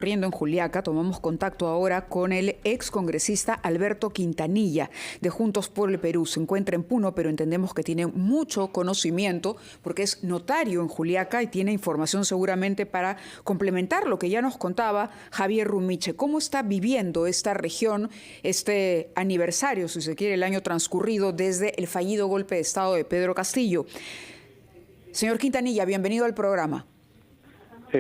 Ocurriendo en Juliaca, tomamos contacto ahora con el ex congresista Alberto Quintanilla de Juntos por el Perú. Se encuentra en Puno, pero entendemos que tiene mucho conocimiento porque es notario en Juliaca y tiene información seguramente para complementar lo que ya nos contaba Javier Rumiche. ¿Cómo está viviendo esta región, este aniversario, si se quiere, el año transcurrido desde el fallido golpe de Estado de Pedro Castillo? Señor Quintanilla, bienvenido al programa.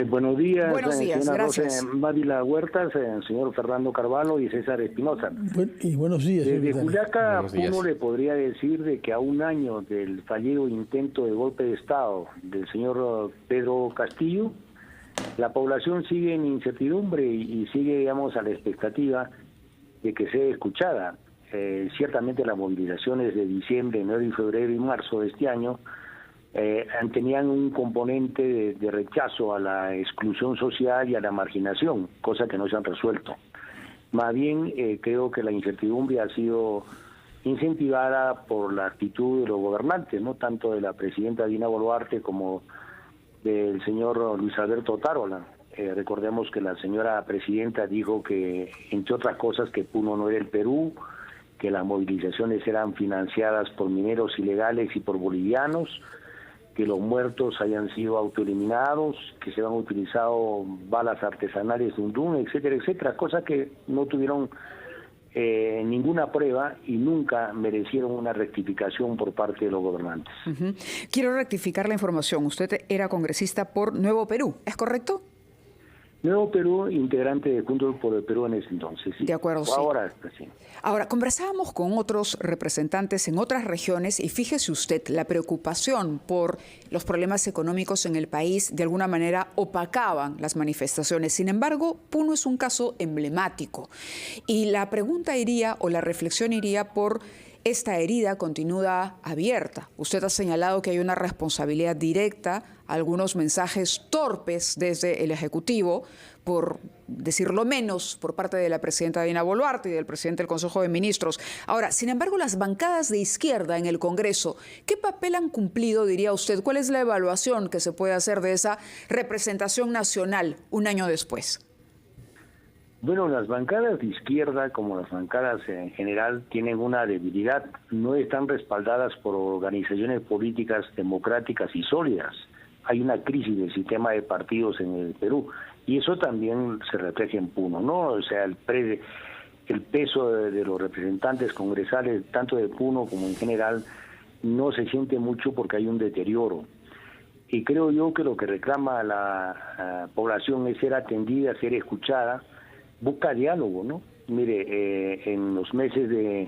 Buenos días, señora gracias. Mávila Huertas, señor Fernando Carvalho y César Espinosa. Y buenos días. Desde Juliaca, uno le podría decir de que a un año del fallido intento de golpe de Estado del señor Pedro Castillo, la población sigue en incertidumbre y sigue, digamos, a la expectativa de que sea escuchada. Ciertamente las movilizaciones de diciembre, enero y febrero y marzo de este año tenían un componente de rechazo a la exclusión social y a la marginación, cosa que no se han resuelto. Más bien creo que la incertidumbre ha sido incentivada por la actitud de los gobernantes, no tanto de la presidenta Dina Boluarte como del señor Luis Alberto Otárola. Recordemos que la señora presidenta dijo que, entre otras cosas, que Puno no era el Perú, que las movilizaciones eran financiadas por mineros ilegales y por bolivianos, que los muertos hayan sido autoeliminados, que se han utilizado balas artesanales de Undún, etcétera, etcétera, cosas que no tuvieron ninguna prueba y nunca merecieron una rectificación por parte de los gobernantes. Quiero rectificar la información. Usted era congresista por Nuevo Perú, ¿es correcto? Nuevo Perú, integrante de Juntos por el Perú en ese entonces, sí. De acuerdo, sí. Ahora, sí. Ahora, conversábamos con otros representantes en otras regiones y fíjese usted, la preocupación por los problemas económicos en el país de alguna manera opacaban las manifestaciones. Sin embargo, Puno es un caso emblemático y la pregunta iría o la reflexión iría por esta herida continúa abierta. Usted ha señalado que hay una responsabilidad directa, algunos mensajes torpes desde el Ejecutivo, por decirlo menos, por parte de la presidenta Dina Boluarte y del presidente del Consejo de Ministros. Ahora, sin embargo, las bancadas de izquierda en el Congreso, ¿qué papel han cumplido, diría usted? ¿Cuál es la evaluación que se puede hacer de esa representación nacional un año después? Bueno, las bancadas de izquierda, como las bancadas en general, tienen una debilidad. No están respaldadas por organizaciones políticas democráticas y sólidas. Hay una crisis del sistema de partidos en el Perú y eso también se refleja en Puno, ¿no? O sea, el peso de los representantes congresales, tanto de Puno como en general, no se siente mucho porque hay un deterioro. Y creo yo que lo que reclama la población es ser atendida, ser escuchada, busca diálogo, ¿no? Mire, en los meses de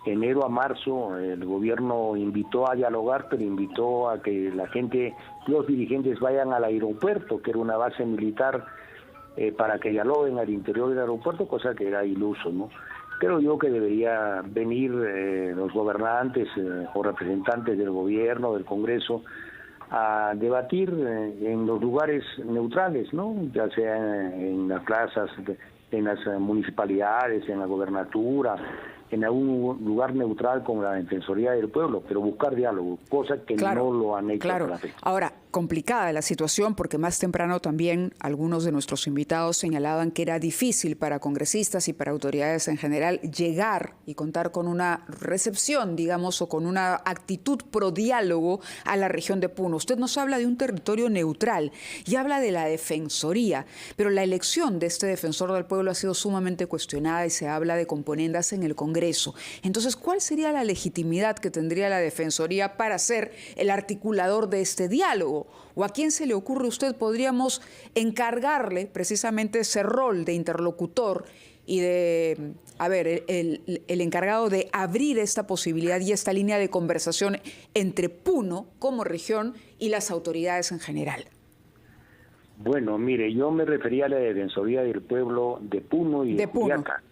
enero a marzo el gobierno invitó a dialogar, pero invitó a que la gente, los dirigentes vayan al aeropuerto, que era una base militar, para que dialoguen al interior del aeropuerto, cosa que era iluso, ¿no? Creo yo que debería venir los gobernantes o representantes del gobierno, del Congreso, a debatir en los lugares neutrales, ¿no? Ya sea en las plazas, en las municipalidades, en la gobernatura, en algún lugar neutral como la Defensoría del Pueblo, pero buscar diálogo, cosa que no lo han hecho. Claro. Ahora, complicada la situación porque más temprano también algunos de nuestros invitados señalaban que era difícil para congresistas y para autoridades en general llegar y contar con una recepción, digamos, o con una actitud pro diálogo a la región de Puno. Usted nos habla de un territorio neutral y habla de la Defensoría, pero la elección de este defensor del pueblo ha sido sumamente cuestionada y se habla de componendas en el Congreso. Entonces, ¿cuál sería la legitimidad que tendría la Defensoría para ser el articulador de este diálogo? ¿O a quién se le ocurre usted podríamos encargarle precisamente ese rol de interlocutor y de, el encargado de abrir esta posibilidad y esta línea de conversación entre Puno como región y las autoridades en general? Bueno, mire, yo me refería a la Defensoría del Pueblo de Puno y de Juliaca.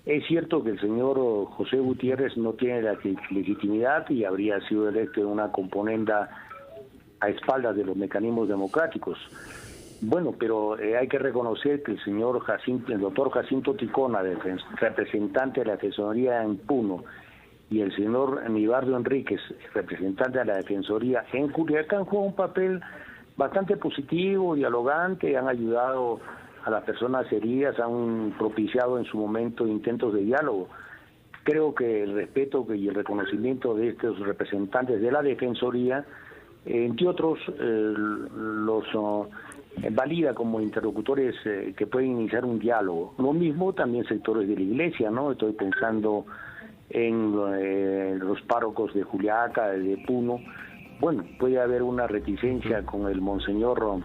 Es cierto que el señor José Gutiérrez no tiene la legitimidad y habría sido electo en una componenda a espaldas de los mecanismos democráticos. Bueno, pero hay que reconocer que el doctor Jacinto Ticona, representante de la Defensoría en Puno, y el señor Nibardo Enríquez, representante de la Defensoría en Juliaca, han jugado un papel bastante positivo, dialogante, han ayudado a las personas heridas, han propiciado en su momento intentos de diálogo. Creo que el respeto y el reconocimiento de estos representantes de la Defensoría, entre otros, los valida como interlocutores que pueden iniciar un diálogo. Lo mismo también sectores de la Iglesia, ¿no? Estoy pensando en los párrocos de Juliaca, de Puno. Bueno, puede haber una reticencia con el monseñor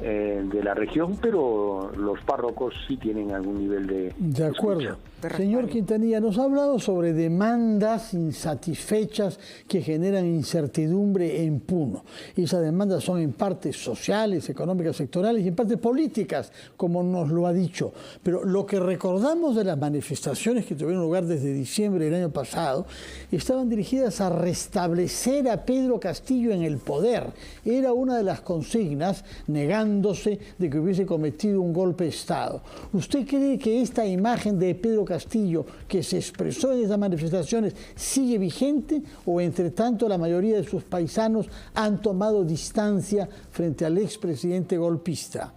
de la región, pero los párrocos sí tienen algún nivel de acuerdo. Señor Quintanilla, nos ha hablado sobre demandas insatisfechas que generan incertidumbre en Puno. Y esas demandas son en parte sociales, económicas, sectorales y en parte políticas, como nos lo ha dicho. Pero lo que recordamos de las manifestaciones que tuvieron lugar desde diciembre del año pasado estaban dirigidas a restablecer a Pedro Castillo en el poder. Era una de las consignas, negándose de que hubiese cometido un golpe de Estado. ¿Usted cree que esta imagen de Pedro Castillo que se expresó en esas manifestaciones sigue vigente o entre tanto la mayoría de sus paisanos han tomado distancia frente al expresidente golpista?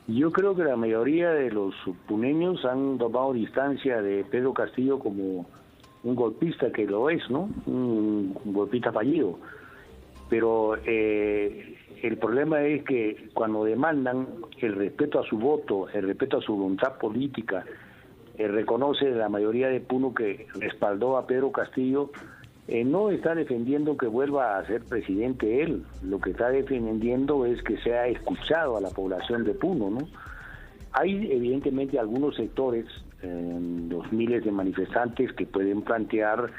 Yo creo que la mayoría de los puneños han tomado distancia de Pedro Castillo como un golpista, que lo es, ¿no? Un golpista fallido. Pero el problema es que cuando demandan el respeto a su voto, el respeto a su voluntad política, reconoce la mayoría de Puno que respaldó a Pedro Castillo, no está defendiendo que vuelva a ser presidente él. Lo que está defendiendo es que sea escuchado a la población de Puno, ¿no? Hay evidentemente algunos sectores, los miles de manifestantes, que pueden plantear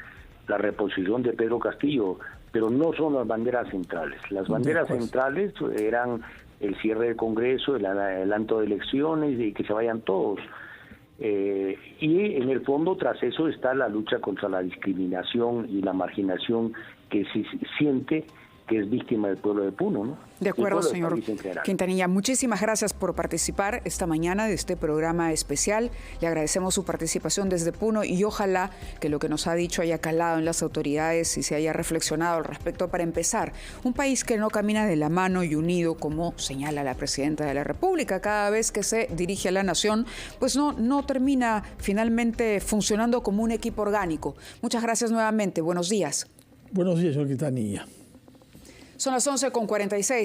la reposición de Pedro Castillo, pero no son las banderas centrales. Las banderas centrales eran el cierre del Congreso, el adelanto de elecciones y que se vayan todos. Y en el fondo, tras eso está la lucha contra la discriminación y la marginación que se siente que es víctima del pueblo de Puno, ¿no? De acuerdo, señor Quintanilla. Muchísimas gracias por participar esta mañana de este programa especial. Le agradecemos su participación desde Puno y ojalá que lo que nos ha dicho haya calado en las autoridades y se haya reflexionado al respecto para empezar. Un país que no camina de la mano y unido, como señala la presidenta de la República, cada vez que se dirige a la nación, pues no termina finalmente funcionando como un equipo orgánico. Muchas gracias nuevamente. Buenos días. Buenos días, señor Quintanilla. Son las 11:46.